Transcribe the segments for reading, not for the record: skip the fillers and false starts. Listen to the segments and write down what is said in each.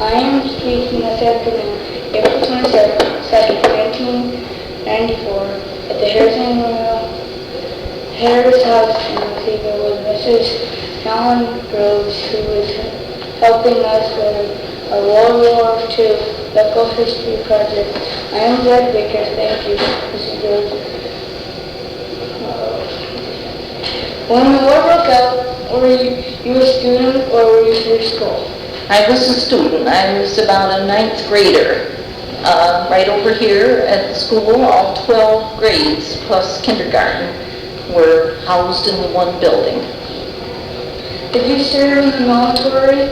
I am speaking this afternoon, April 22nd, 1994, at the Harris House in Otego with Mrs. Helen Groves, who was helping us with our World War II local history project. I am Jack Vickers. Thank you, Mrs. Groves. When the war broke out, were you a student or were you through school? I was a student. I was about a 9th grader. Right over here at the school, all 12 grades plus kindergarten were housed in the one building. Did you serve in the military?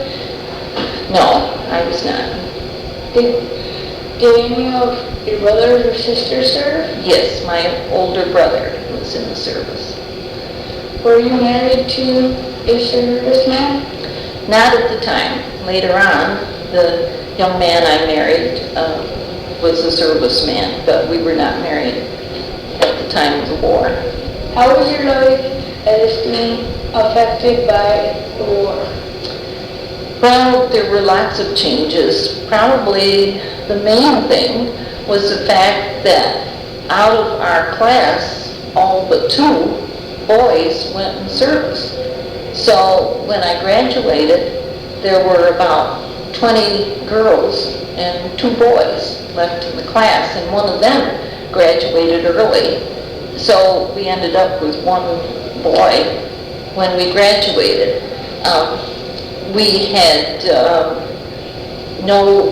No, I was not. Did any of your brothers or sisters serve? Yes, my older brother was in the service. Were you married to a serviceman? Not at the time. Later on, the young man I married was a serviceman, but we were not married at the time of the war. How was your life as a student affected by the war? Well, there were lots of changes. Probably the main thing was the fact that out of our class, all but 2 boys went in service. So when I graduated, there were about 20 girls and 2 boys left in the class, and one of them graduated early. So we ended up with 1 boy when we graduated. We had no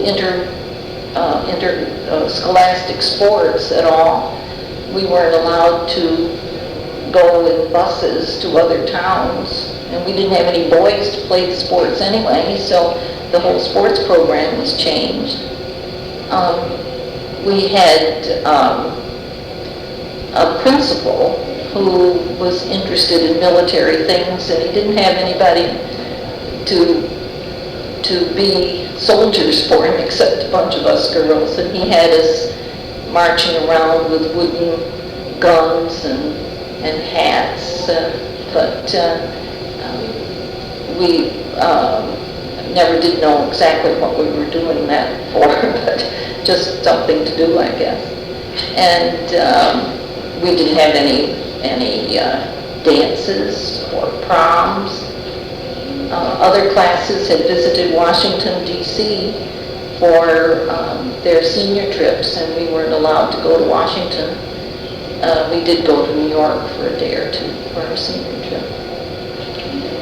interscholastic sports at all. We weren't allowed to go in buses to other towns, and we didn't have any boys to play the sports anyway, so the whole sports program was changed. We had a principal who was interested in military things, and he didn't have anybody to be soldiers for him except a bunch of us girls, and he had us marching around with wooden guns and hats, but we never did know exactly what we were doing that for, but just something to do, I guess. And we didn't have any dances or proms. Other classes had visited Washington, D.C. for their senior trips, and we weren't allowed to go to Washington. We did go to New York for a day or 2 for our senior trip.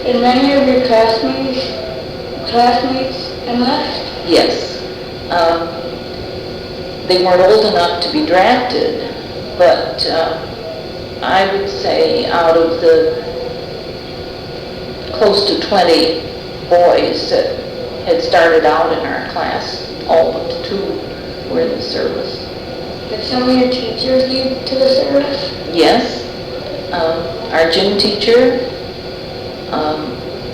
Did many of your classmates enlist? Yes. They weren't old enough to be drafted, but I would say out of the close to 20 boys that had started out in our class, all but 2 were in the service. Did some of your teachers leave to the service? Yes. Our gym teacher,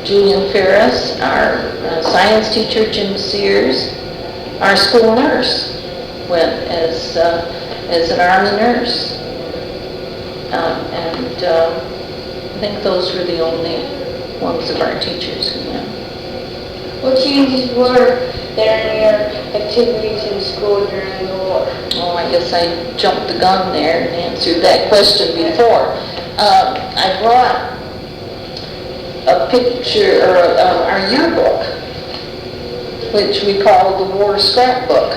Julian Ferris, our science teacher, Jim Sears, our school nurse went as an Army nurse. And I think those were the only ones of our teachers who went. What changes were there in your activities in school during the war? Oh, I guess I jumped the gun there and answered that question before. I brought a picture, or our yearbook, which we called the War Scrapbook.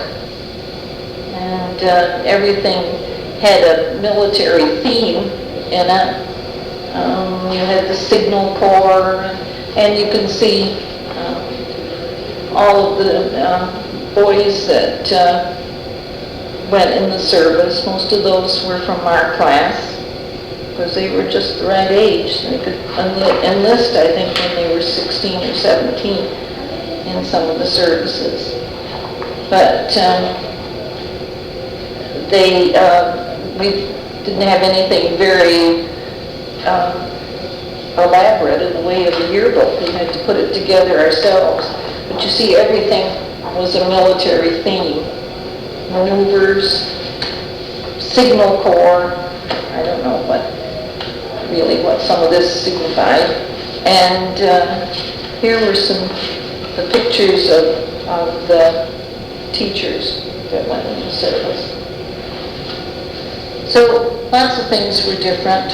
And everything had a military theme in it. You had the Signal Corps, and you can see all of the boys that went in the service. Most of those were from our class because they were just the right age. They could enlist, I think, when they were 16 or 17 in some of the services. But we didn't have anything very elaborate in the way of a yearbook. We had to put it together ourselves. But you see, everything was a military theme. Maneuvers, Signal Corps, I don't know what some of this signified. And here were the pictures of the teachers that went into service. So lots of things were different.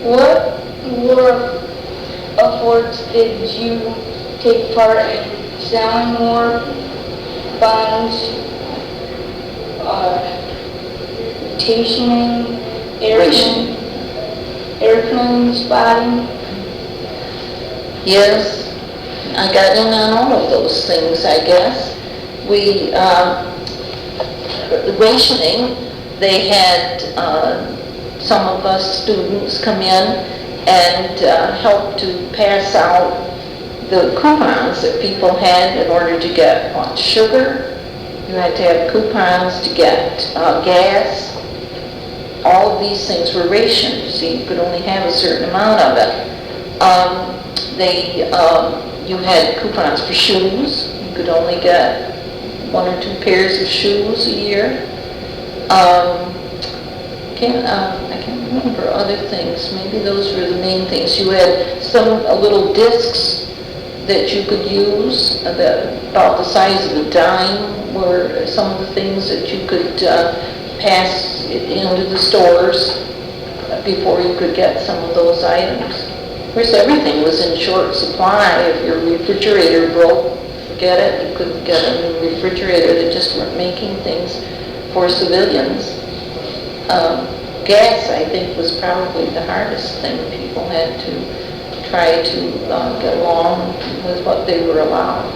What war efforts did you take part in? Selling war bonds, stationing, airplane spotting? Yes, I got in on all of those things, I guess. We, rationing, they had some of us students come in and help to pass out the coupons that people had in order to get sugar. You had to have coupons to get gas. All of these things were rationed, so you could only have a certain amount of it. You had coupons for shoes. You could only get 1 or 2 pairs of shoes a year. I can't remember other things. Maybe those were the main things. You had some little discs that you could use that about the size of a dime were some of the things that you could pass into the stores before you could get some of those items. Of course, everything was in short supply. If your refrigerator broke, forget it. You couldn't get a new refrigerator. They just weren't making things for civilians. Gas, I think, was probably the hardest thing. People had to try to get along with what they were allowed.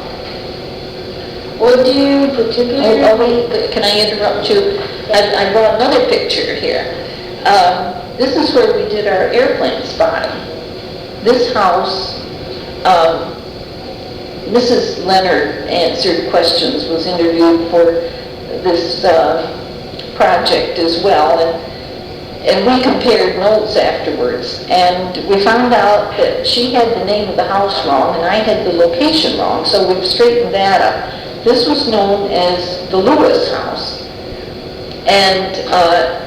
What do you particularly... Can I interrupt you? I brought another picture here. This is where we did our airplane spotting. This house, Mrs. Leonard answered questions, was interviewed for this project as well, and we compared notes afterwards, and we found out that she had the name of the house wrong and I had the location wrong, so we've straightened that up. This was known as the Lewis house, and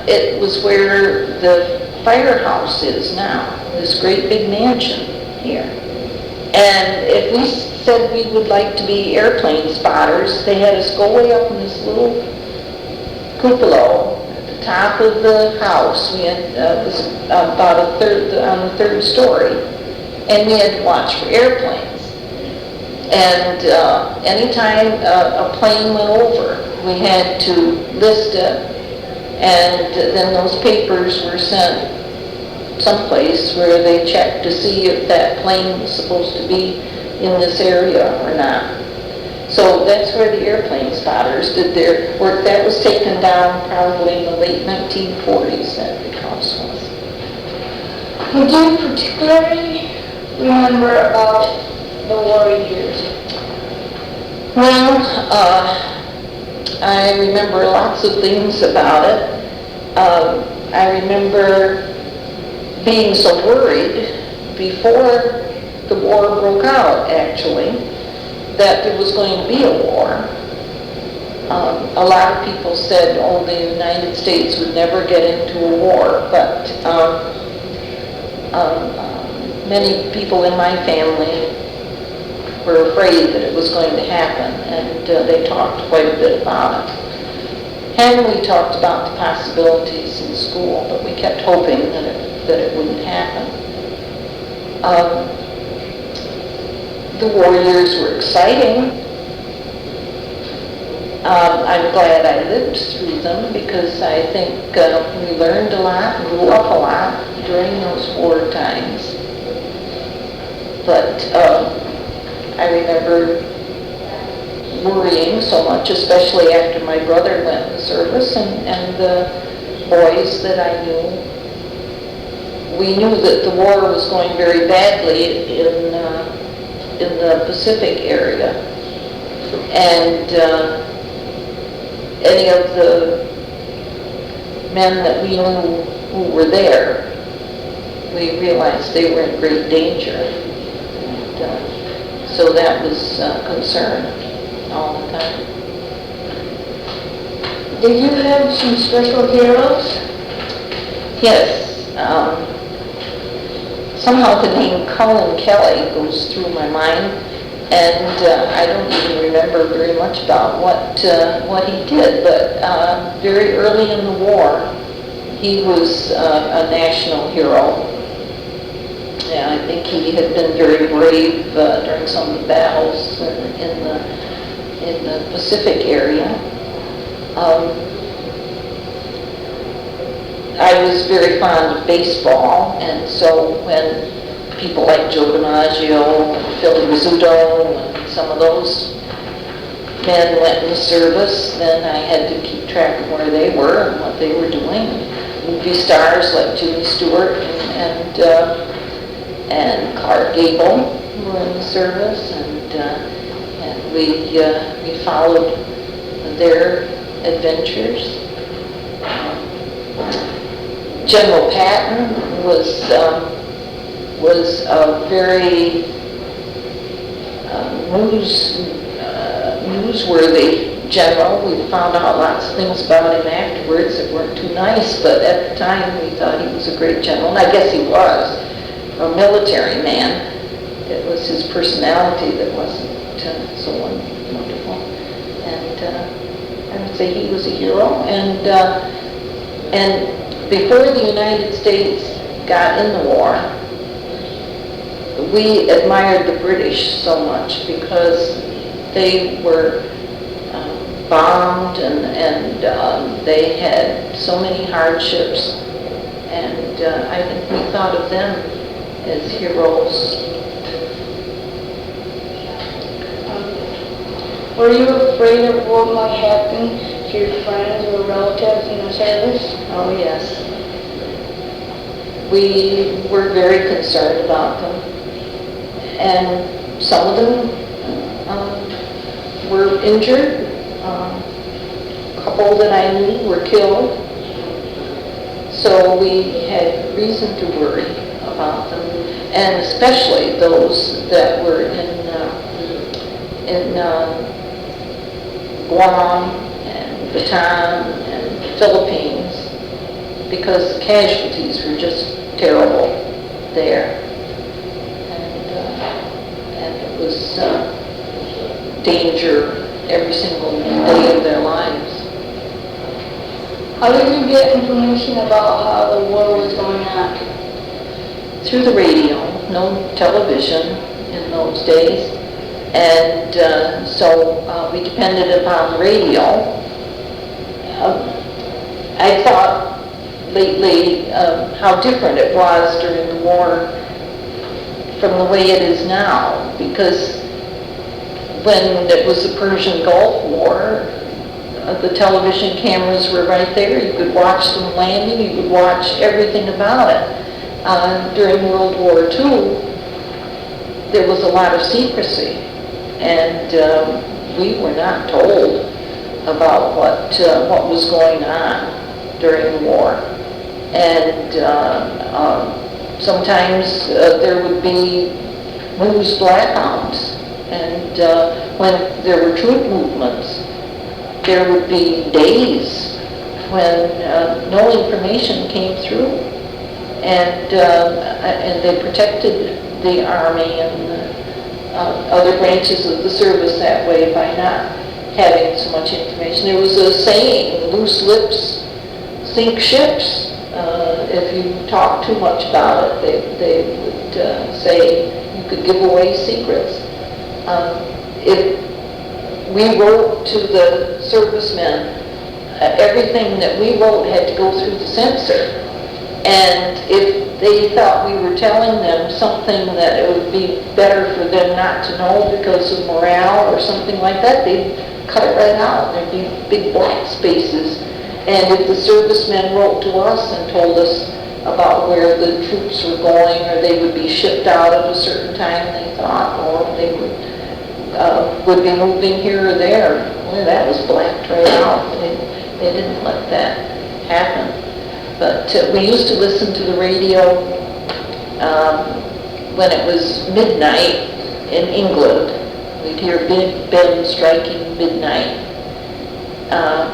it was where the firehouse is now, this great big mansion here. And if we said we would like to be airplane spotters, they had us go way up in this little cupola at the top of the house. We had it was about on the 3rd story, and we had to watch for airplanes. And anytime a plane went over, we had to list it, and then those papers were sent someplace where they checked to see if that plane was supposed to be in this area or not. So that's where the airplane spotters did their work. That was taken down probably in the late 1940s, that big house was. What do you particularly remember about the war years? Well, I remember lots of things about it. I remember being so worried before the war broke out, actually, that there was going to be a war. A lot of people said, oh, the United States would never get into a war, but many people in my family were afraid that it was going to happen, and they talked quite a bit about it. And we talked about the possibilities in school, but we kept hoping that it wouldn't happen. The war years were exciting. I'm glad I lived through them because I think we learned a lot, grew up a lot during those war times. But I remember worrying so much, especially after my brother went in the service and the boys that I knew. We knew that the war was going very badly in the Pacific area, and any of the men that we knew who were there, we realized they were in great danger, and so that was concern all the time. Did you have some special heroes? Yes. somehow the name Cullen Kelly goes through my mind, and I don't even remember very much about what he did, but very early in the war, he was a national hero. Yeah, I think he had been very brave during some of the battles in the Pacific area. I was very fond of baseball, and so when people like Joe DiMaggio and Philly Rizzuto and some of those men went in service, then I had to keep track of where they were and what they were doing. Movie stars like Jimmy Stewart and Clark Gable were in the service, and we followed their adventures. General Patton was a very newsworthy general. We found out lots of things about him afterwards that weren't too nice, but at the time we thought he was a great general, and I guess he was a military man. It was his personality that wasn't so wonderful, and I would say he was a hero. And before the United States got in the war, we admired the British so much because they were bombed and they had so many hardships, and I think we thought of them as heroes. Were you afraid of what might happen to your friends or relatives in the service? Oh yes. We were very concerned about them, and some of them were injured. A couple that I knew were killed, so we had reason to worry about them, and especially those that were in Guam and Bataan and Philippines, because casualties were just terrible there, and it was danger every single day of their lives. How did you get information about how the war was going on? Through the radio, no television in those days, and so we depended upon the radio. I thought lately how different it was during the war from the way it is now, because when it was the Persian Gulf War, the television cameras were right there. You could watch them landing, you could watch everything about it. During World War II, there was a lot of secrecy, and we were not told about what was going on during the war. And sometimes there would be news blackouts, and when there were troop movements, there would be days when no information came through, and they protected the Army and other branches of the service that way by not having so much information. There was a saying, loose lips sink ships. If you talk too much about it, they would say you could give away secrets. If we wrote to the servicemen, everything that we wrote had to go through the censor. And if they thought we were telling them something that it would be better for them not to know because of morale or something like that, they'd cut it right out. There'd be big blank spaces. And if the servicemen wrote to us and told us about where the troops were going, or they would be shipped out at a certain time, they thought, or they would be moving here or there, well, that was blacked right out. They didn't let that happen. But we used to listen to the radio when it was midnight in England. We'd hear Big Ben striking midnight.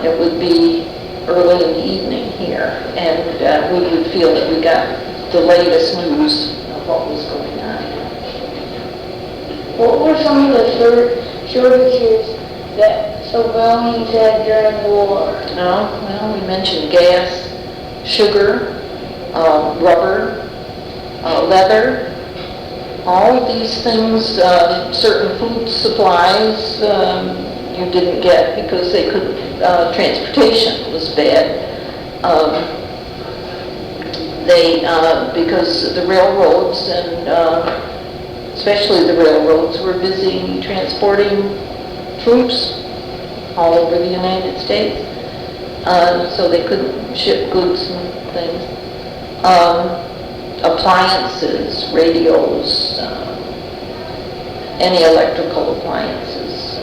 It would be early in the evening here, and we would feel that we got the latest news of what was going on. What were some of the shortages that civilians had during the war? Well, we mentioned gas, sugar, rubber, leather, all of these things. Certain food supplies you didn't get because they couldn't, transportation was bad. Because the railroads and especially the railroads were busy transporting troops all over the United States, so they couldn't ship goods and things. Appliances, radios, any electrical appliances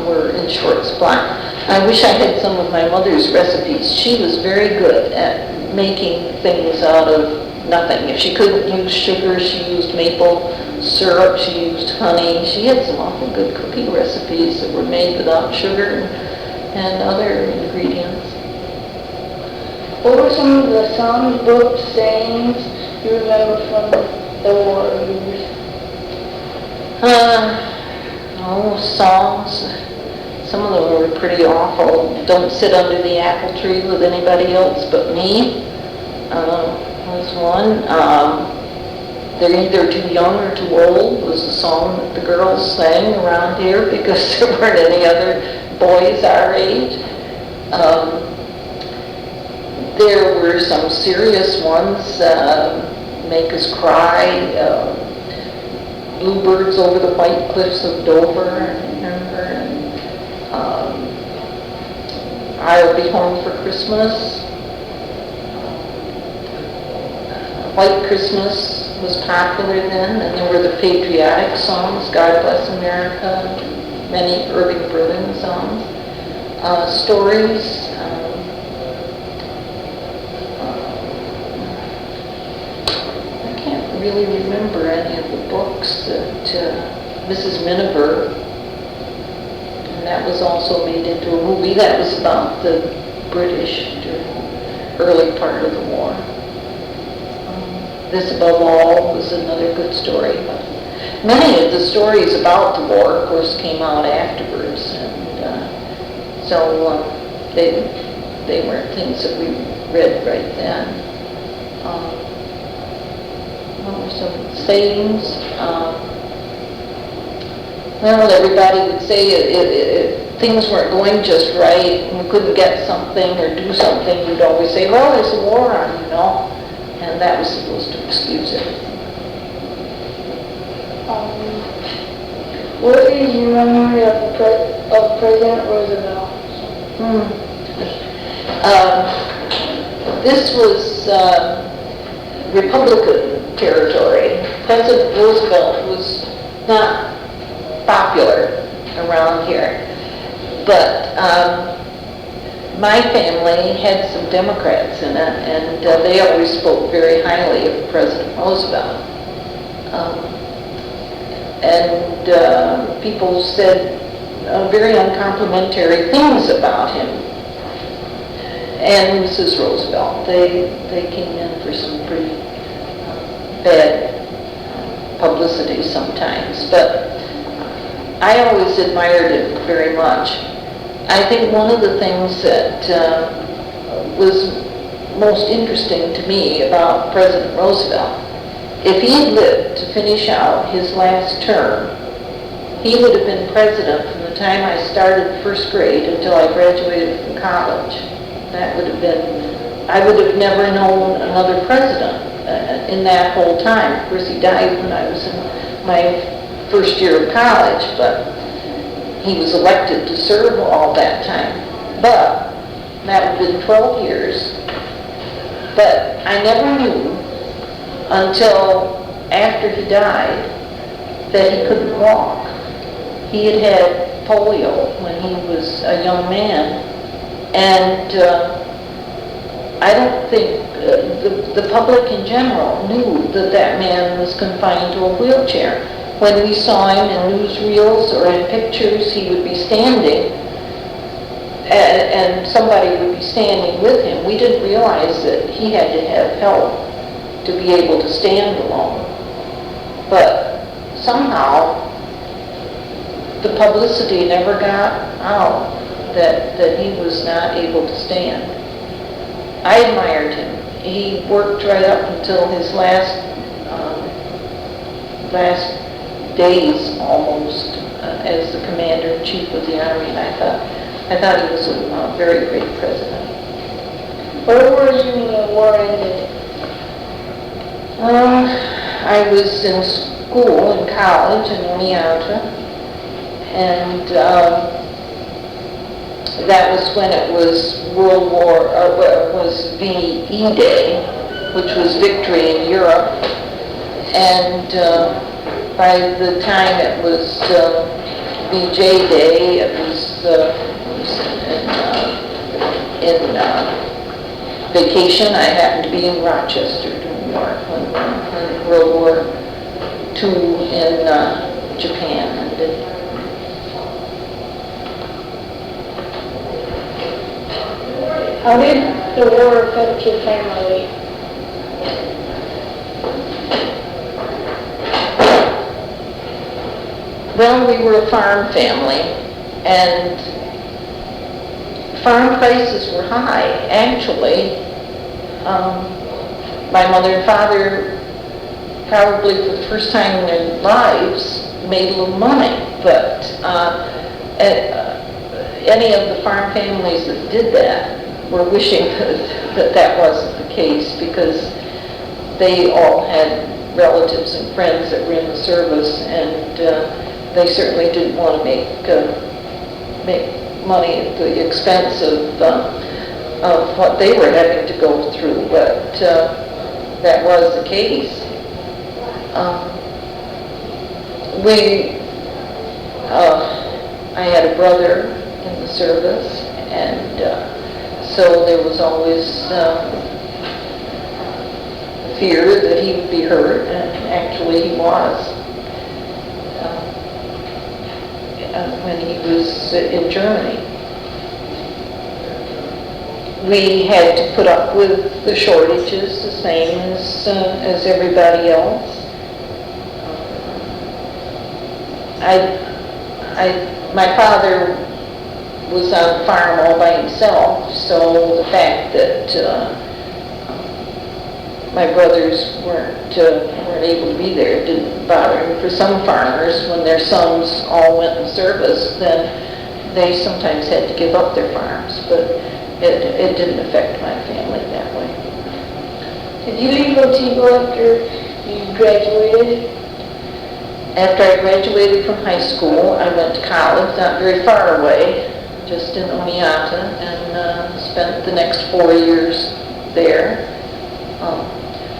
were in short supply. I wish I had some of my mother's recipes. She was very good at making things out of nothing. If she couldn't use sugar, she used maple syrup, she used honey. She had some awful good cooking recipes that were made without sugar and other ingredients. What were some of the songbook sayings you remember from the war years? Songs. Some of them were pretty awful. Don't sit under the apple tree with anybody else but me was one. They're either too young or too old was the song that the girls sang around here because there weren't any other boys our age. There were some serious ones, Make Us Cry, Bluebirds Over the White Cliffs of Dover, I remember, and I'll Be Home for Christmas. White Christmas was popular then, and there were the patriotic songs, God Bless America, many Irving Berlin songs, stories. I can't really remember any of the books that Mrs. Miniver, and that was also made into a movie. That was about the British during the early part of the war. This Above All was another good story. But many of the stories about the war, of course, came out afterwards, and so they weren't things that we read right then. What were some sayings? Well, everybody would say things weren't going just right, and we couldn't get something or do something. We'd always say, well, there's a war on, you know. And that was supposed to excuse everything. What is your memory of President Roosevelt? This was Republican territory. President Roosevelt was not popular around here, but my family had some Democrats in it, and they always spoke very highly of President Roosevelt. And people said very uncomplimentary things about him. And Mrs. Roosevelt, they came in for some pretty bad publicity sometimes, but I always admired him very much. I think one of the things that was most interesting to me about President Roosevelt, if he had lived to finish out his last term, he would have been president from the time I started first grade until I graduated from college. That would have been, I would have never known another president in that whole time. Of course, he died when I was in my first year of college, but he was elected to serve all that time. But that would have been 12 years. But I never knew until after he died that he couldn't walk. He had had polio when he was a young man, and I don't think the public in general knew that that man was confined to a wheelchair. When we saw him in newsreels or in pictures, he would be standing, and somebody would be standing with him. We didn't realize that he had to have help to be able to stand alone. But somehow, the publicity never got out that he was not able to stand. I admired him. He worked right up until his last days almost as the commander-in-chief of the Army, and I thought he was a very great president. Where were you when the war ended? I was in school, in college, in Oneonta, and that was when it was was VE Day, which was victory in Europe, and by the time it was VJ Day, it was in vacation. I happened to be in Rochester, New York, when World War II in Japan ended. How did the war affect your family? Well, we were a farm family, and farm prices were high. Actually, my mother and father, probably for the first time in their lives, made a little money, but any of the farm families that did that were wishing that wasn't the case, because they all had relatives and friends that were in the service, and they certainly didn't want to make money at the expense of what they were having to go through. But that was the case. I had a brother in the service, and so there was always fear that he would be hurt, and actually he was when he was in Germany. We had to put up with the shortages the same as everybody else. My father was on the farm all by himself, so the fact that my brothers weren't able to be there didn't bother him. For some farmers, when their sons all went in service, then they sometimes had to give up their farms, but it didn't affect my family that way. Did you leave Otego after you graduated? After I graduated from high school, I went to college, not very far away, just in Oneonta, and spent the next 4 years there.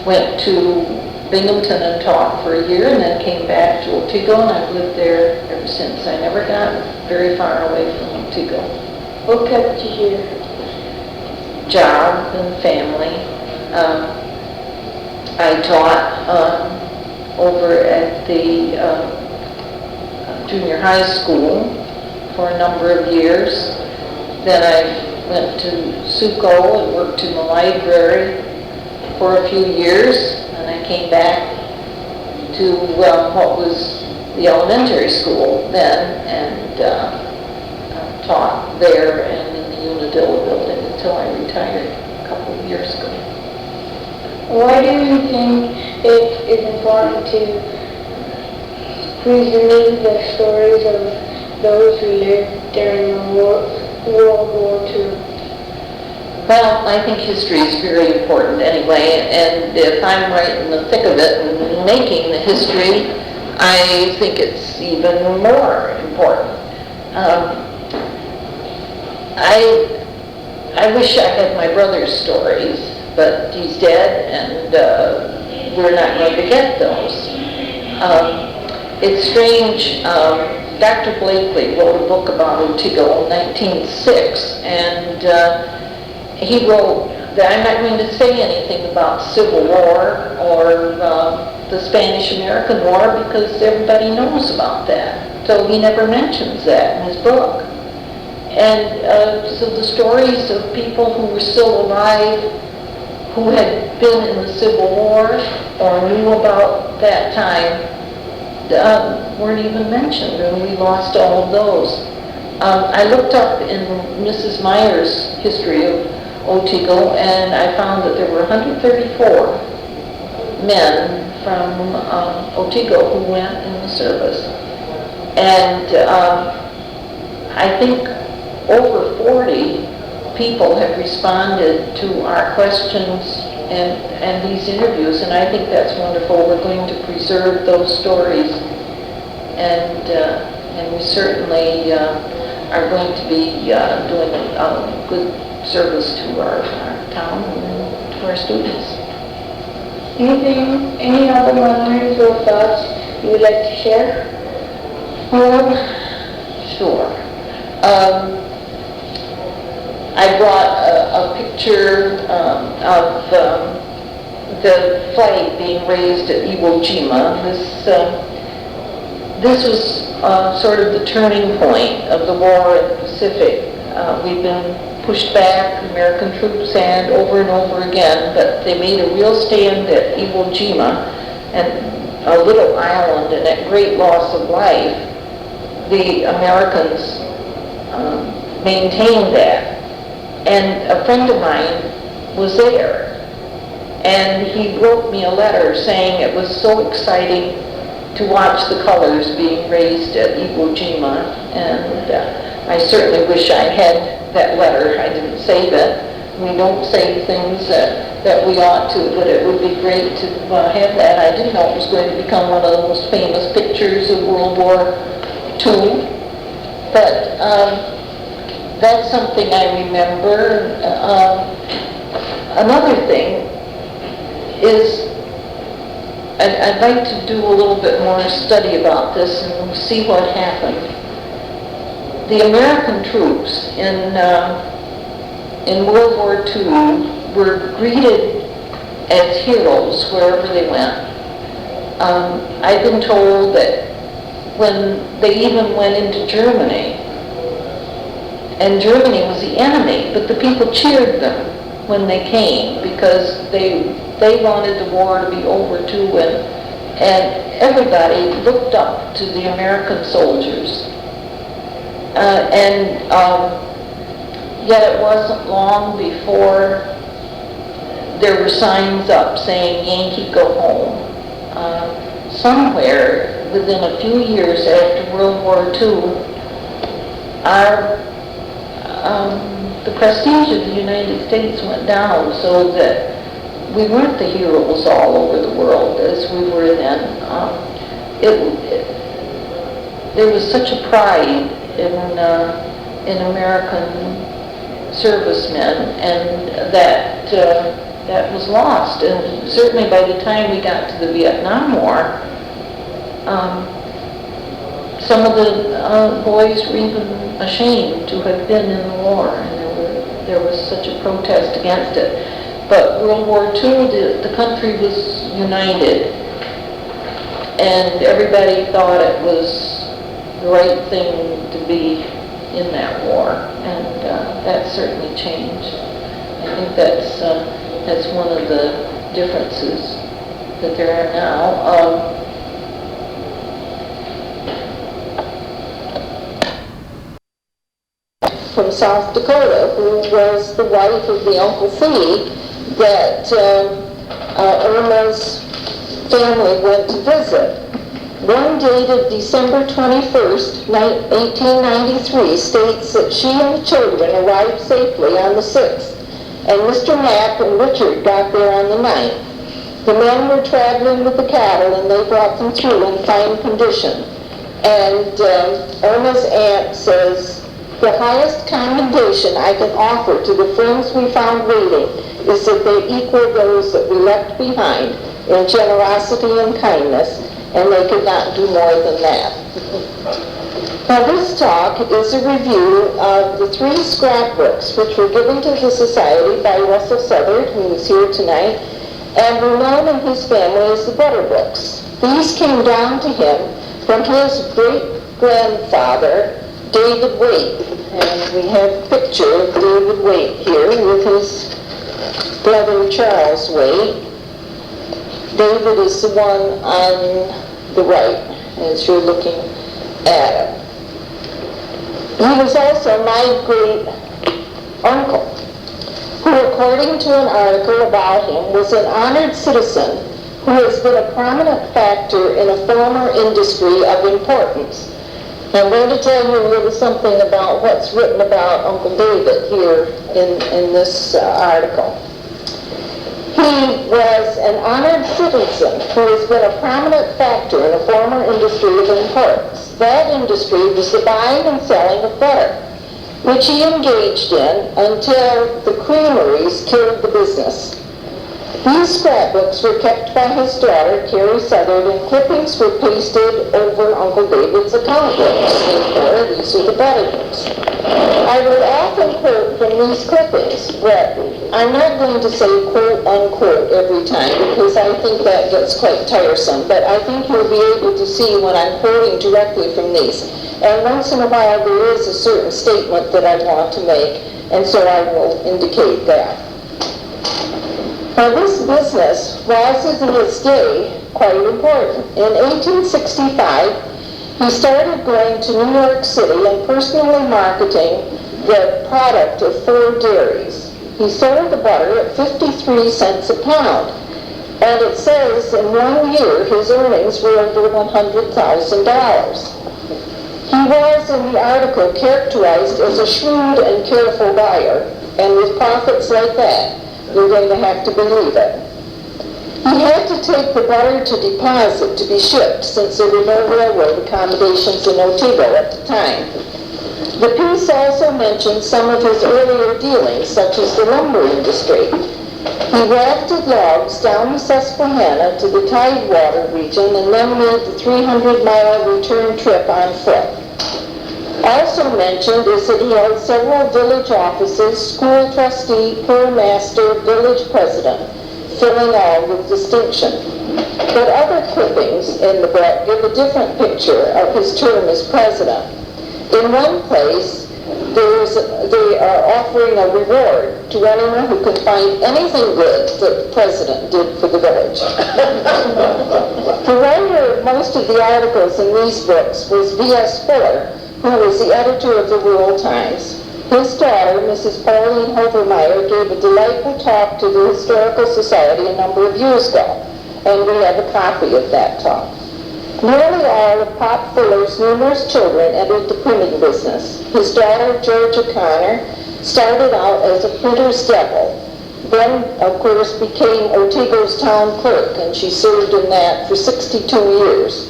Went to Binghamton and taught for a year, and then came back to Otego, and I've lived there ever since. I never got very far away from Otego. What kept you here? Job and family. I taught over at the junior high school for a number of years. Then I went to Suco and worked in the library for a few years, and I came back to what was the elementary school then, and taught there and in the Unadilla building until I retired a couple of years ago. Why do you think it is important to preserve the stories of those who lived during World War II? Well, I think history is very important anyway, and if I'm right in the thick of it and making the history, I think it's even more important. I wish I had my brother's stories, but he's dead, and we're not going to get those. It's strange. Dr. Blakely wrote a book about Otego in 1906, and he wrote that I'm not going to say anything about the Civil War or the Spanish-American War because everybody knows about that. So he never mentions that in his book. And so the stories of people who were still alive who had been in the Civil War or knew about that time weren't even mentioned, and we lost all of those. I looked up in Mrs. Meyer's history of Otego, and I found that there were 134 men from Otego who went in the service. And I think over 40 people have responded to our questions and these interviews, and I think that's wonderful. We're going to preserve those stories, and we certainly are going to be doing a good service to our town and to our students. Any other memories or thoughts you would like to share? Sure. I brought a picture of the flag being raised at Iwo Jima. This was sort of the turning point of the war in the Pacific. We've been pushed back, American troops had, over and over again, but they made a real stand at Iwo Jima, and a little island, and at great loss of life, the Americans maintained that. And a friend of mine was there, and he wrote me a letter saying it was so exciting to watch the colors being raised at Iwo Jima, and I certainly wish I had that letter. I didn't save it. We don't save things that we ought to, but it would be great to have that. I didn't know it was going to become one of the most famous pictures of World War II, but that's something I remember. Another thing is I'd like to do a little bit more study about this and see what happened. The American troops in World War II were greeted as heroes wherever they went. I've been told that when they even went into Germany, and Germany was the enemy, but the people cheered them when they came because they wanted the war to be over too, and everybody looked up to the American soldiers. Yet it wasn't long before there were signs up saying, "Yankee, go home." Somewhere within a few years after World War II, the prestige of the United States went down, so that we weren't the heroes all over the world as we were then. There was such a pride in American servicemen, and that was lost. And certainly by the time we got to the Vietnam War, some of the boys were even ashamed to have been in the war, and there was such a protest against it. But World War II, the country was united, and everybody thought it was the right thing to be in that war, and that certainly changed. I think that's one of the differences that there are now. From South Dakota, who was the wife of the Uncle Fee that Irma's family went to visit. One date of December 21st, 1893 states that she and the children arrived safely on the 6th, and Mr. Knapp and Richard got there on the 9th. The men were traveling with the cattle, and they brought them through in fine condition. And Irma's aunt says, "The highest commendation I can offer to the friends we found waiting is that they equal those that we left behind in generosity and kindness, and they could not do more than that." Now this talk is a review of the 3 scrapbooks which were given to the Society by Russell Southard, who is here tonight, and were known in his family as the Butter Books. These came down to him from his great-grandfather, David Waite, and we have a picture of David Waite here with his brother Charles Wade. David is the one on the right, as you're looking at him. He was also my great uncle, who, according to an article about him, was an honored citizen who has been a prominent factor in a former industry of importance. I'm going to tell you a little something about what's written about Uncle David here in this article. He was an honored citizen who has been a prominent factor in a former industry of importance. That industry was the buying and selling of butter, which he engaged in until the creameries killed the business. These scrapbooks were kept by his daughter, Carrie Southard, and clippings were pasted over Uncle David's account books. Therefore, these are the butter books. I would often quote from these clippings, but I'm not going to say quote unquote every time because I think that gets quite tiresome, but I think you'll be able to see when I'm quoting directly from these. And once in a while there is a certain statement that I want to make, and so I will indicate that. Now this business was in its day quite important. In 1865, he started going to New York City and personally marketing the product of 4 dairies. He sold the butter at 53 cents a pound, and it says in 1 year his earnings were over $100,000. He was, in the article, characterized as a shrewd and careful buyer, and with profits like that, you're going to have to believe it. He had to take the butter to deposit to be shipped, since there were no railroad accommodations in Otego at the time. The piece also mentions some of his earlier dealings, such as the lumber industry. He rafted logs down the Susquehanna to the Tidewater region and then made the 300-mile return trip on foot. Also mentioned is that he held several village offices, school trustee, poor master, village president, filling all with distinction. But other clippings in the book give a different picture of his term as president. In one place, they are offering a reward to anyone who can find anything good that the president did for the village. The writer of most of the articles in these books was V.S. Fuller, who was the editor of the Rural Times. His daughter, Mrs. Pauline Hovermeyer, gave a delightful talk to the Historical Society a number of years ago, and we have a copy of that talk. Nearly all of Pop Fuller's numerous children entered the printing business. His daughter, Georgia Connor, started out as a printer's devil, then, of course, became Otego's town clerk, and she served in that for 62 years.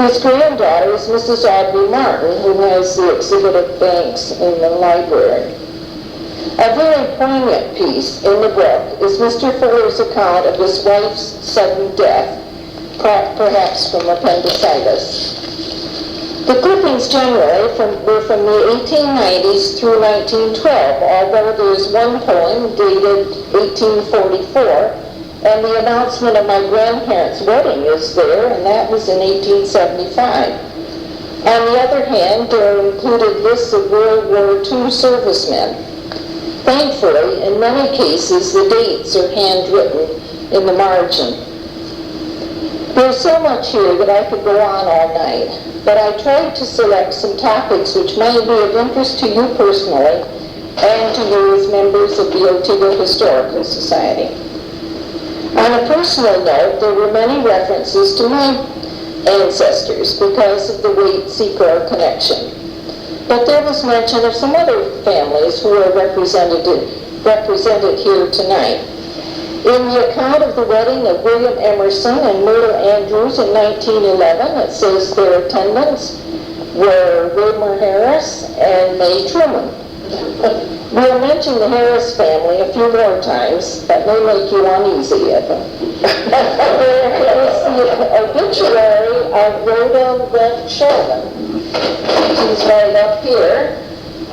His granddaughter is Mrs. Audrey Martin, who has the exhibit of banks in the library. A very poignant piece in the book is Mr. Fuller's account of his wife's sudden death, perhaps from appendicitis. The clippings generally were from the 1890s through 1912, although there is one poem dated 1844, and the announcement of my grandparents' wedding is there, and that was in 1875. On the other hand, there are included lists of World War II servicemen. Thankfully, in many cases, the dates are handwritten in the margin. There's so much here that I could go on all night, but I tried to select some topics which might be of interest to you personally and to you as members of the Otego Historical Society. On a personal note, there were many references to my ancestors because of the Waite-Secor connection. But there was mention of some other families who are represented here tonight. In the account of the wedding of William Emerson and Myrtle Andrews in 1911, it says their attendants were Wilmer Harris and May Truman. We'll mention the Harris family a few more times. That may make you uneasy, Evan. There is the obituary of Rhoda Went Sheldon. She's right up here,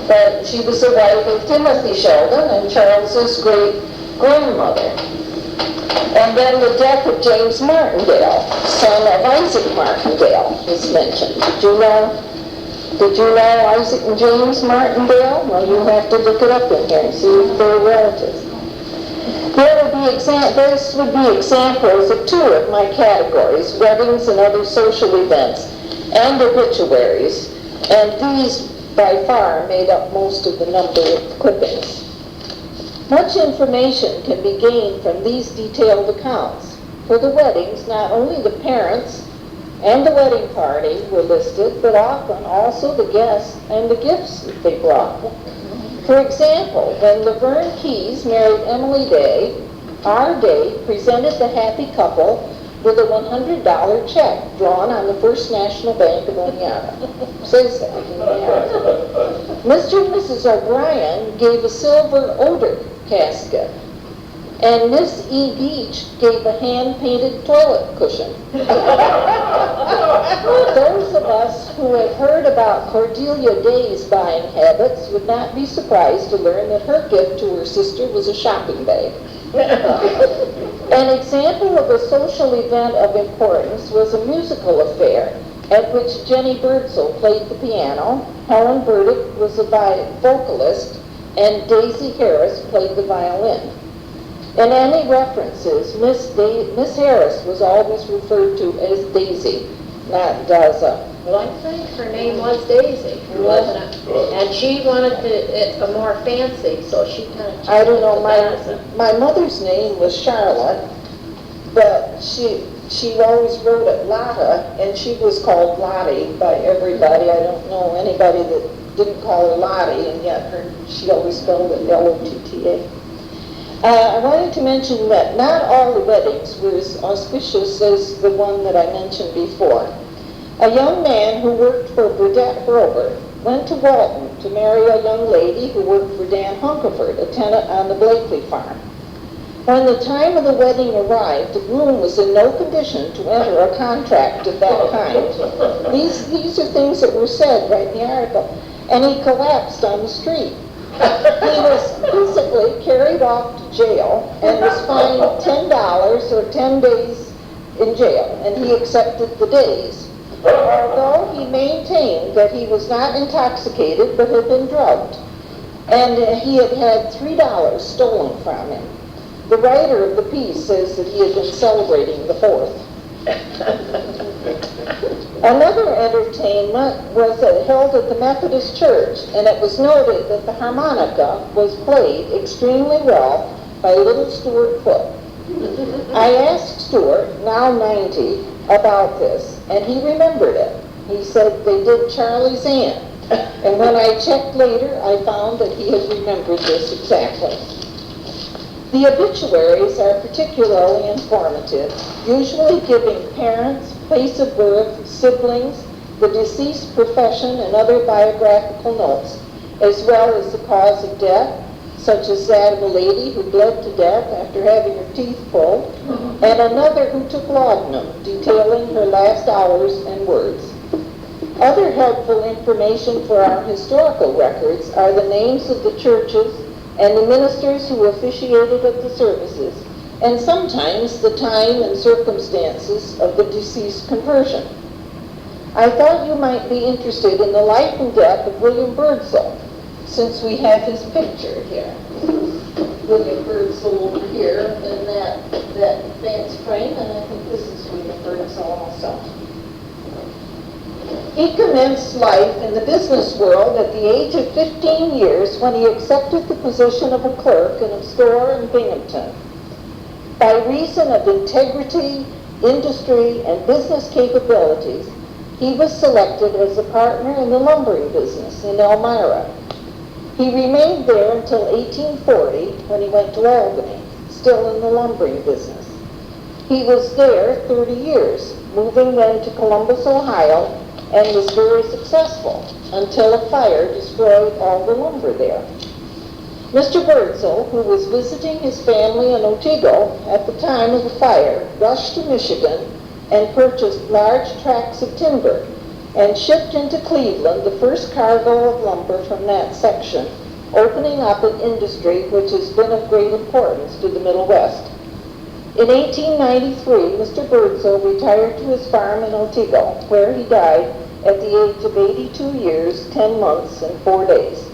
but she was the wife of Timothy Sheldon and Charles's great-grandmother. And then the death of James Martindale, son of Isaac Martindale, is mentioned. Did you know Isaac and James Martindale? Well, you'll have to look it up in here and see if they're relatives. This would be examples of two of my categories, weddings and other social events, and obituaries, and these by far made up most of the number of clippings. Much information can be gained from these detailed accounts. For the weddings, not only the parents and the wedding party were listed, but often also the guests and the gifts that they brought. For example, when Laverne Keyes married Emily Day, our Day presented the happy couple with a $100 check drawn on the First National Bank of Oneonta. Says that in there. Mr. and Mrs. O'Brien gave a silver odor casket, and Miss E. Beach gave a hand-painted toilet cushion. Those of us who have heard about Cordelia Day's buying habits would not be surprised to learn that her gift to her sister was a shopping bag. An example of a social event of importance was a musical affair at which Jenny Birdsell played the piano, Helen Burdick was a vocalist, and Daisy Harris played the violin. In any references, Miss Harris was always referred to as Daisy, not Daza. Well, I think her name was Daisy, wasn't it? And she wanted it a more fancy, so she kind of... I don't know, my mother's name was Charlotte, but she always wrote it Lotta, and she was called Lottie by everybody. I don't know anybody that didn't call her Lottie, and yet she always spelled it Lotta. I wanted to mention that not all the weddings were as auspicious as the one that I mentioned before. A young man who worked for Burdett Grover went to Walton to marry a young lady who worked for Dan Hunkerford, a tenant on the Blakely farm. When the time of the wedding arrived, the groom was in no condition to enter a contract of that kind. These are things that were said right in the article. And he collapsed on the street. He was physically carried off to jail and was fined $10 or 10 days in jail, and he accepted the days. Although he maintained that he was not intoxicated but had been drugged, and he had had $3 stolen from him. The writer of the piece says that he had been celebrating the 4th. Another entertainment was held at the Methodist Church, and it was noted that the harmonica was played extremely well by little Stuart Foote. I asked Stuart, now 90, about this, and he remembered it. He said they did Charlie's Aunt, and when I checked later, I found that he had remembered this exactly. The obituaries are particularly informative, usually giving parents, place of birth, siblings, the deceased profession, and other biographical notes, as well as the cause of death, such as that of a lady who bled to death after having her teeth pulled, and another who took laudanum, detailing her last hours and words. Other helpful information for our historical records are the names of the churches and the ministers who officiated at the services, and sometimes the time and circumstances of the deceased conversion. I thought you might be interested in the life and death of William Birdsell, since we have his picture here. William Birdsell over here in that fancy frame, and I think this is William Birdsell also. He commenced life in the business world at the age of 15 years when he accepted the position of a clerk in a store in Binghamton. By reason of integrity, industry, and business capabilities, he was selected as a partner in the lumbering business in Elmira. He remained there until 1840 when he went to Albany, still in the lumbering business. He was there 30 years, moving then to Columbus, Ohio, and was very successful until a fire destroyed all the lumber there. Mr. Birdsell, who was visiting his family in Otego at the time of the fire, rushed to Michigan and purchased large tracts of timber and shipped into Cleveland the first cargo of lumber from that section, opening up an industry which has been of great importance to the Middle West. In 1893, Mr. Birdsell retired to his farm in Otego, where he died at the age of 82 years, 10 months, and 4 days.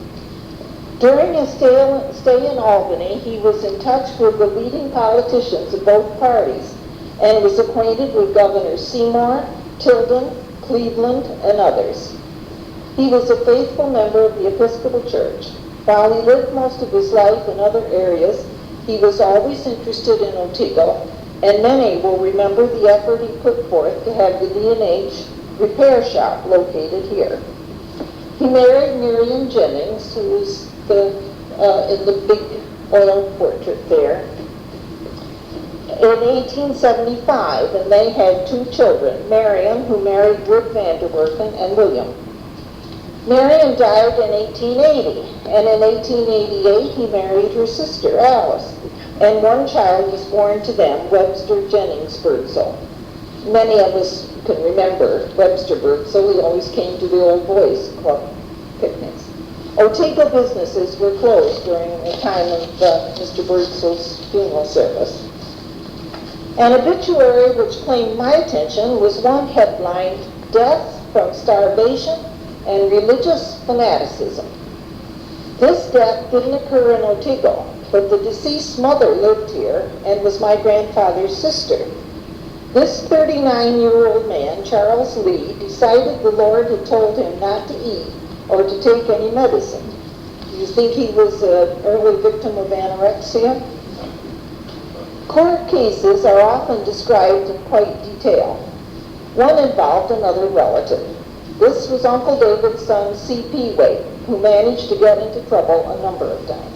During his stay in Albany, he was in touch with the leading politicians of both parties and was acquainted with Governors Seymour, Tilden, Cleveland, and others. He was a faithful member of the Episcopal Church. While he lived most of his life in other areas, he was always interested in Otego, and many will remember the effort he put forth to have the D&H repair shop located here. He married Miriam Jennings, who is in the big oil portrait there, in 1875, and they had 2 children, Marion, who married Wood Vanderwerfen, and William. Marion died in 1880, and in 1888 he married her sister, Alice, and 1 child was born to them, Webster Jennings Birdsall. Many of us can remember Webster Birdsall. He always came to the Old Boys Club picnics. Otego businesses were closed during the time of Mr. Birdsall's funeral service. An obituary which claimed my attention was one headlined, "Death from Starvation and Religious Fanaticism." This death didn't occur in Otego, but the deceased's mother lived here and was my grandfather's sister. This 39-year-old man, Charles Lee, decided the Lord had told him not to eat or to take any medicine. Do you think he was an early victim of anorexia? Court cases are often described in quite detail. One involved another relative. This was Uncle David's son, C.P. Wade, who managed to get into trouble a number of times.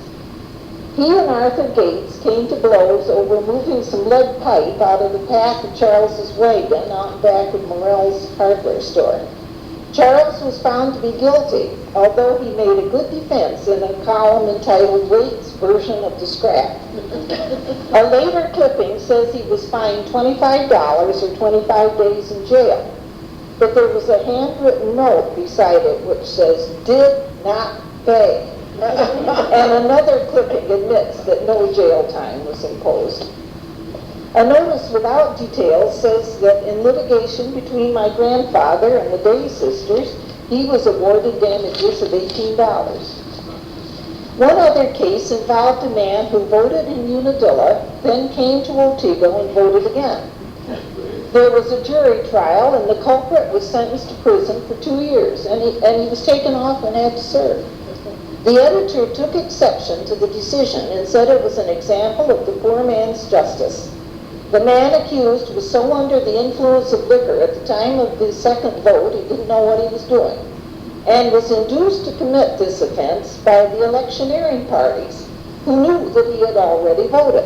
He and Arthur Gates came to blows over moving some lead pipe out of the path of Charles's wagon out back of Morell's hardware store. Charles was found to be guilty, although he made a good defense in a column entitled Wade's Version of the Scrap. A later clipping says he was fined $25 or 25 days in jail. But there was a handwritten note beside it which says, "Did not pay." And another clipping admits that no jail time was imposed. A notice without details says that in litigation between my grandfather and the Day sisters, he was awarded damages of $18. One other case involved a man who voted in Unadilla, then came to Otego and voted again. There was a jury trial, and the culprit was sentenced to prison for 2 years, and he was taken off and had to serve. The editor took exception to the decision and said it was an example of the poor man's justice. The man accused was so under the influence of liquor at the time of the second vote he didn't know what he was doing, and was induced to commit this offense by the electioneering parties, who knew that he had already voted.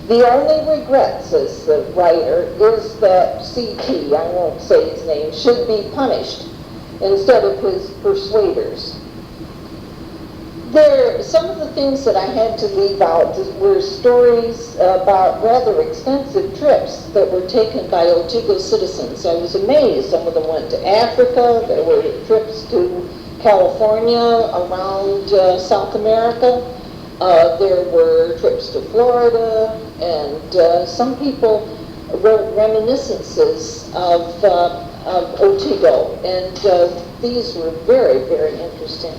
The only regret, says the writer, is that C.T., I won't say his name, should be punished instead of his persuaders. Some of the things that I had to leave out were stories about rather extensive trips that were taken by Otego citizens. I was amazed. Some of them went to Africa. There were trips to California, around South America. There were trips to Florida, and some people wrote reminiscences of Otego, and these were very, very interesting.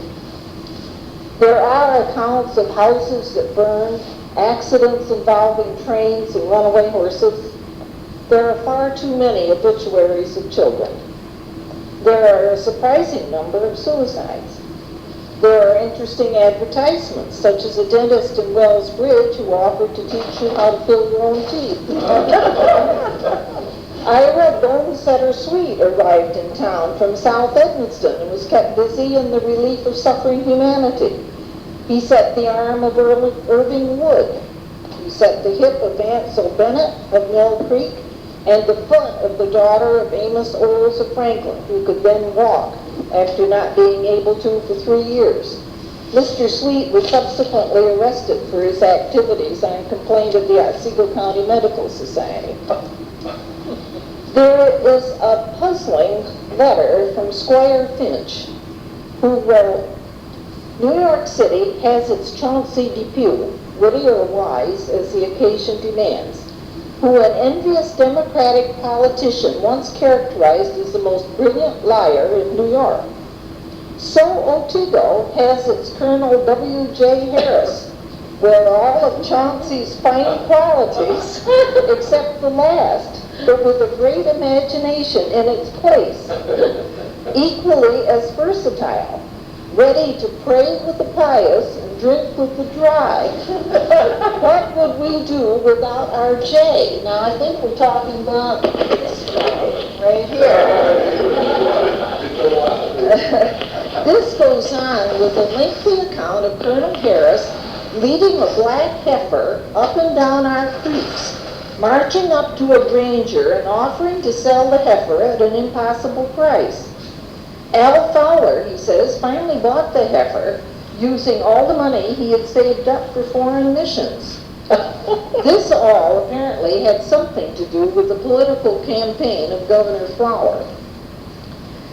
There are accounts of houses that burned, accidents involving trains and runaway horses. There are far too many obituaries of children. There are a surprising number of suicides. There are interesting advertisements, such as a dentist in Wells Bridge who offered to teach you how to fill your own teeth. Ira Bonesetter Sweet arrived in town from South Edmonston and was kept busy in the relief of suffering humanity. He set the arm of Irving Wood. He set the hip of Ansel Bennett of Mill Creek and the foot of the daughter of Amos Olds of Franklin, who could then walk after not being able to for 3 years. Mr. Sweet was subsequently arrested for his activities on complaint of the Otsego County Medical Society. There is a puzzling letter from Squire Finch, who wrote, "New York City has its Chauncey Depew, witty or wise as the occasion demands, who an envious Democratic politician once characterized as the most brilliant liar in New York. So Otego has its Colonel W.J. Harris, where all of Chauncey's fine qualities, except the last, but with a great imagination in its place, equally as versatile, ready to pray with the pious and drink with the dry. What would we do without our J? Now, I think we're talking about this guy right here. This goes on with a lengthy account of Colonel Harris leading a black heifer up and down our creeks, marching up to a granger and offering to sell the heifer at an impossible price. Al Fowler, he says, finally bought the heifer using all the money he had saved up for foreign missions. This all apparently had something to do with the political campaign of Governor Flower.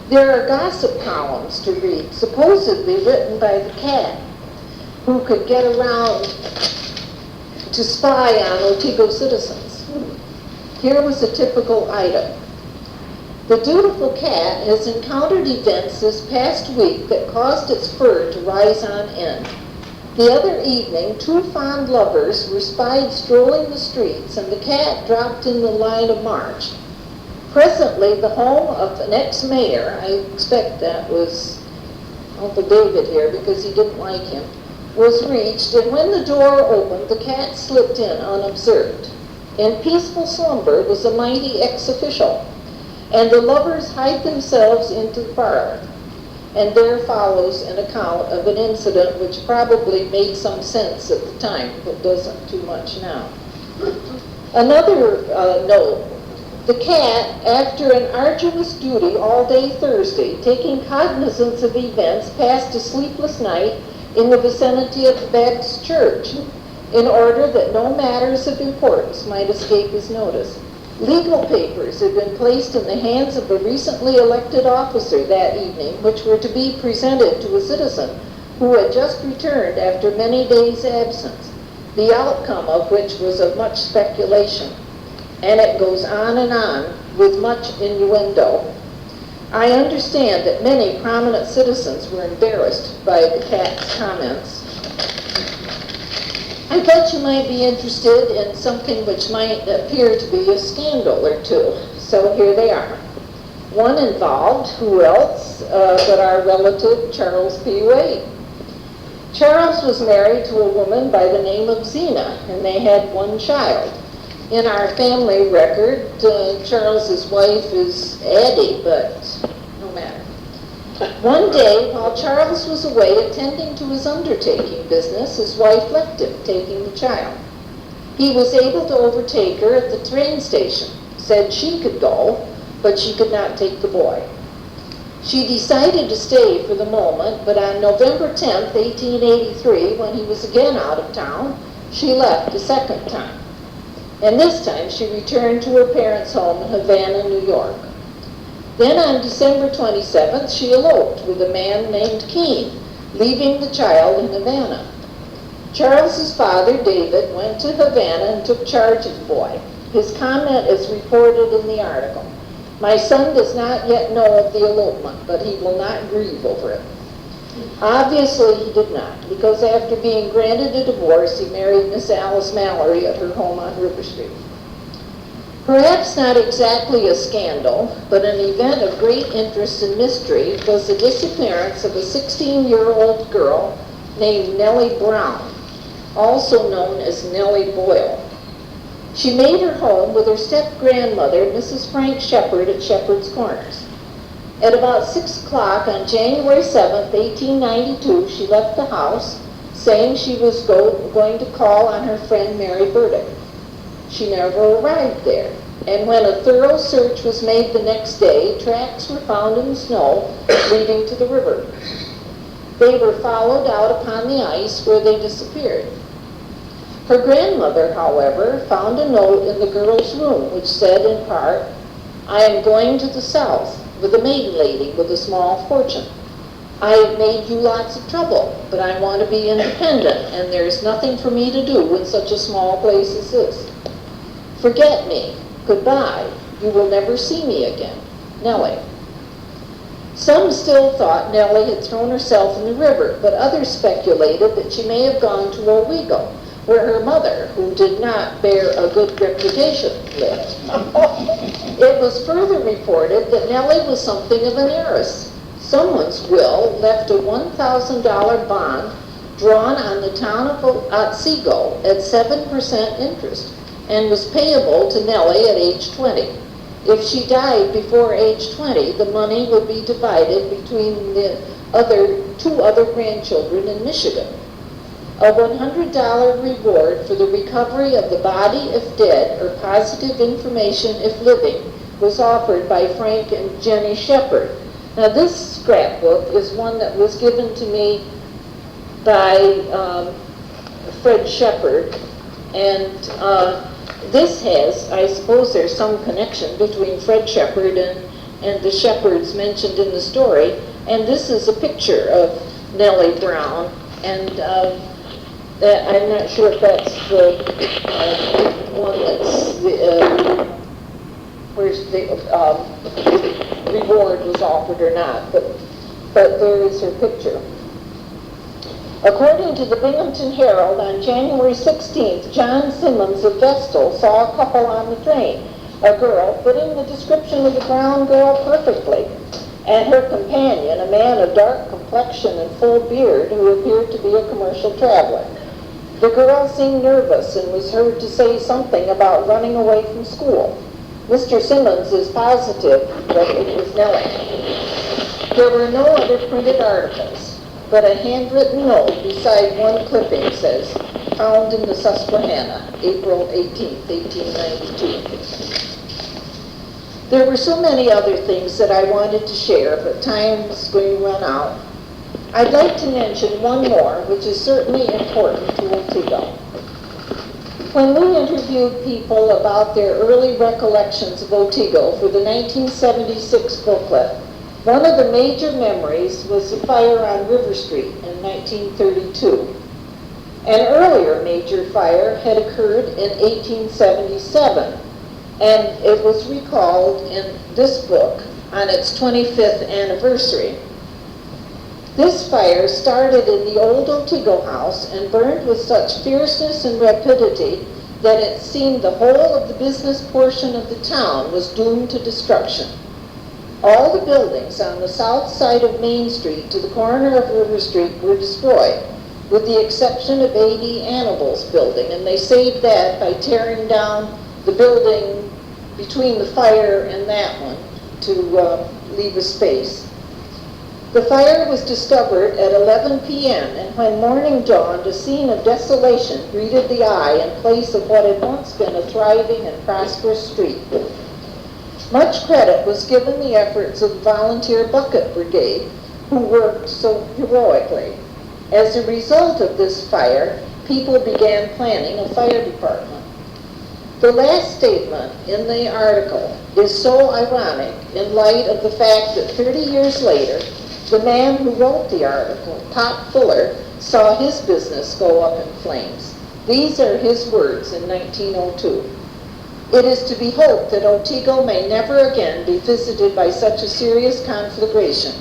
There are gossip columns to read, supposedly written by the cat, who could get around to spy on Otego citizens. Here was a typical item. The dutiful cat has encountered events this past week that caused its fur to rise on end. The other evening, two fond lovers were spied strolling the streets, and the cat dropped in the line of march. Presently, the home of an ex-mayor, I expect that was Uncle David here because he didn't like him, was reached, and when the door opened, the cat slipped in unobserved. In peaceful slumber was a mighty ex-official, and the lovers hide themselves into the parlor. And there follows an account of an incident which probably made some sense at the time, but doesn't too much now. Another note. The cat, after an arduous duty all day Thursday, taking cognizance of events, passed a sleepless night in the vicinity of the Baptist church, in order that no matters of importance might escape his notice. Legal papers had been placed in the hands of a recently elected officer that evening, which were to be presented to a citizen who had just returned after many days' absence, the outcome of which was of much speculation. And it goes on and on with much innuendo. I understand that many prominent citizens were embarrassed by the cat's comments. I thought you might be interested in something which might appear to be a scandal or two, so here they are. One involved, who else but our relative Charles P. Wade. Charles was married to a woman by the name of Zena, and they had one child. In our family record, Charles's wife is Addie, but no matter. One day, while Charles was away attending to his undertaking business, his wife left him, taking the child. He was able to overtake her at the train station, said she could go, but she could not take the boy. She decided to stay for the moment, but on November 10th, 1883, when he was again out of town, she left a second time. And this time she returned to her parents' home in Havana, New York. Then on December 27th, she eloped with a man named Keene, leaving the child in Havana. Charles's father, David, went to Havana and took charge of the boy. His comment is reported in the article. My son does not yet know of the elopement, but he will not grieve over it. Obviously he did not, because after being granted a divorce, he married Miss Alice Mallory at her home on River Street. Perhaps not exactly a scandal, but an event of great interest and mystery was the disappearance of a 16-year-old girl named Nellie Brown, also known as Nellie Boyle. She made her home with her step-grandmother, Mrs. Frank Shepherd, at Shepherd's Corners. At about 6 o'clock on January 7th, 1892, she left the house, saying she was going to call on her friend Mary Burdick. She never arrived there, and when a thorough search was made the next day, tracks were found in the snow leading to the river. They were followed out upon the ice where they disappeared. Her grandmother, however, found a note in the girl's room which said in part, "I am going to the South with a maiden lady with a small fortune. I have made you lots of trouble, but I want to be independent, and there's nothing for me to do in such a small place as this. Forget me. Goodbye. You will never see me again. Nellie." Some still thought Nellie had thrown herself in the river, but others speculated that she may have gone to Owego, where her mother, who did not bear a good reputation, lived. It was further reported that Nellie was something of an heiress. Someone's will left a $1,000 bond drawn on the town of Otego at 7% interest and was payable to Nellie at age 20. If she died before age 20, the money would be divided between the two other grandchildren in Michigan. A $100 reward for the recovery of the body if dead or positive information if living was offered by Frank and Jenny Shepard. Now this scrapbook is one that was given to me by Fred Shepard, and this has, I suppose there's some connection between Fred Shepard and the Shepards mentioned in the story, and this is a picture of Nellie Brown, and I'm not sure if that's the one that's where the reward was offered or not, but there is her picture. According to the Binghamton Herald, on January 16th, John Simmons of Vestal saw a couple on the train, a girl fitting the description of the brown girl perfectly, and her companion, a man of dark complexion and full beard who appeared to be a commercial traveler. The girl seemed nervous and was heard to say something about running away from school. Mr. Simmons is positive that it was Nellie. There were no other printed articles, but a handwritten note beside one clipping says, "Found in the Susquehanna, April 18, 1892. There were so many other things that I wanted to share, but time was going to run out. I'd like to mention one more, which is certainly important to Otego. When we interviewed people about their early recollections of Otego for the 1976 booklet, one of the major memories was the fire on River Street in 1932. An earlier major fire had occurred in 1877, and it was recalled in this book on its 25th anniversary. This fire started in the old Otego house and burned with such fierceness and rapidity that it seemed the whole of the business portion of the town was doomed to destruction. All the buildings on the south side of Main Street to the corner of River Street were destroyed, with the exception of A.D. Annabel's building, and they saved that by tearing down the building between the fire and that one to leave a space. The fire was discovered at 11 p.m., and when morning dawned, a scene of desolation greeted the eye in place of what had once been a thriving and prosperous street. Much credit was given the efforts of the volunteer bucket brigade, who worked so heroically. As a result of this fire, people began planning a fire department. The last statement in the article is so ironic in light of the fact that 30 years later, the man who wrote the article, Pop Fuller, saw his business go up in flames. These are his words in 1902. It is to be hoped that Otego may never again be visited by such a serious conflagration,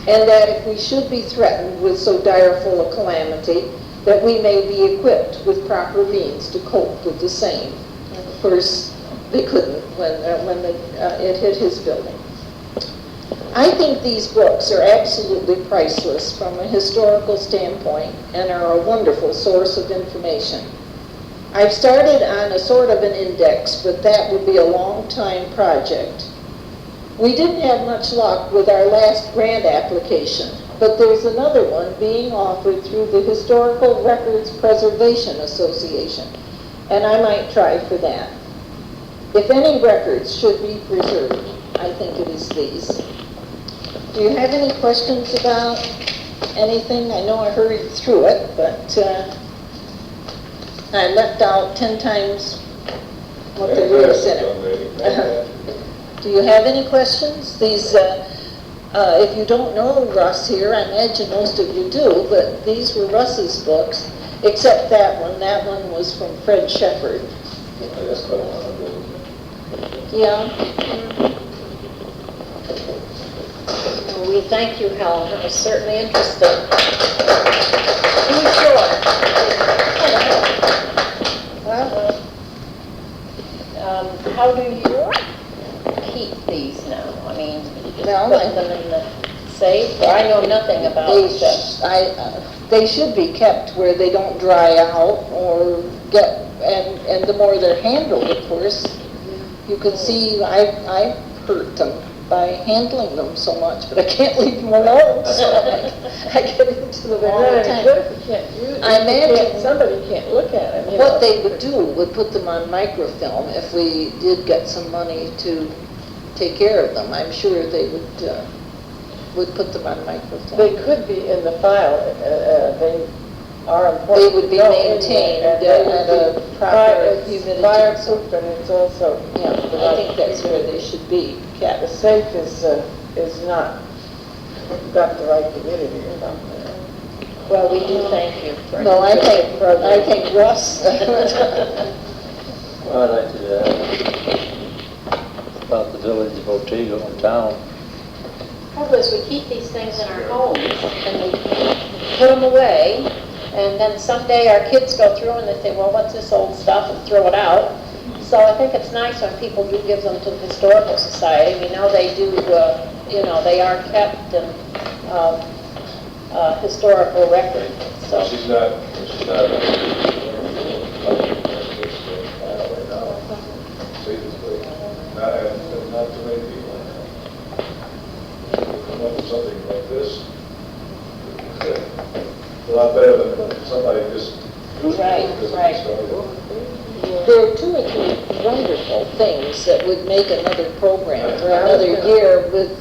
and that if we should be threatened with so direful a calamity, that we may be equipped with proper means to cope with the same. And of course, they couldn't when it hit his building. I think these books are absolutely priceless from a historical standpoint and are a wonderful source of information. I've started on a sort of an index, but that would be a long-time project. We didn't have much luck with our last grant application, but there's another one being offered through the Historical Records Preservation Association, and I might try for that. If any records should be preserved, I think it is these. Do you have any questions about anything? I know I hurried through it, but I left out 10 times what there is in it. Do you have any questions? These, if you don't know Russ here, I imagine most of you do, but these were Russ's books, except that one. That one was from Fred Shepard. Yeah. We We thank you, Helen. It was certainly interesting. Who's yours? How do you keep these now? I mean, you just Well, put them in the safe? I know nothing about this. They should be kept where they don't dry out or get, and the more they're handled, of course, you can see I hurt them by handling them so much, but I can't leave them alone, so I get into them all the time. I imagine Somebody can't look at them. what they would do would put them on microfilm if we did get some money to take care of them. I'm sure they would put them on microfilm. They could be in the file, they are important. They would be to go in maintained there, at and a proper humidity. Fireproof, and it's also. Yeah, I think that's where they should be The kept. safe is not got the right humidity or something. Well, we do thank you for. No, I think Russ. Well, I'd like to about the village of Otego in town. Trouble is, we keep these things in our homes, and we put them away, and then someday our kids go through and they say, well, what's this old stuff, and throw it out. So I think it's nice when people do give them to the Historical Society. We know they do, they are kept in historical record, so. She's not right now. See this way. Not too many people. Come up with something like this. A lot better than somebody just. Right. There are two or three wonderful things that would make another program for another year with,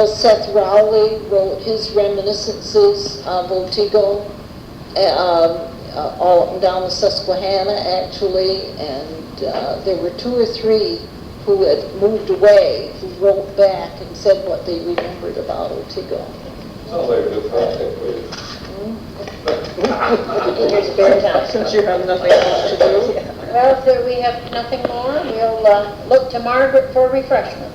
Seth Rowley wrote his reminiscences of Otego, all up and down the Susquehanna, actually, and there were two or three who had moved away, who wrote back and said what they remembered about Otego. Sounds like a good project for you. Here's Bear Town. Since you have nothing else to do. Well, if we have nothing more, we'll look to Margaret for refreshments.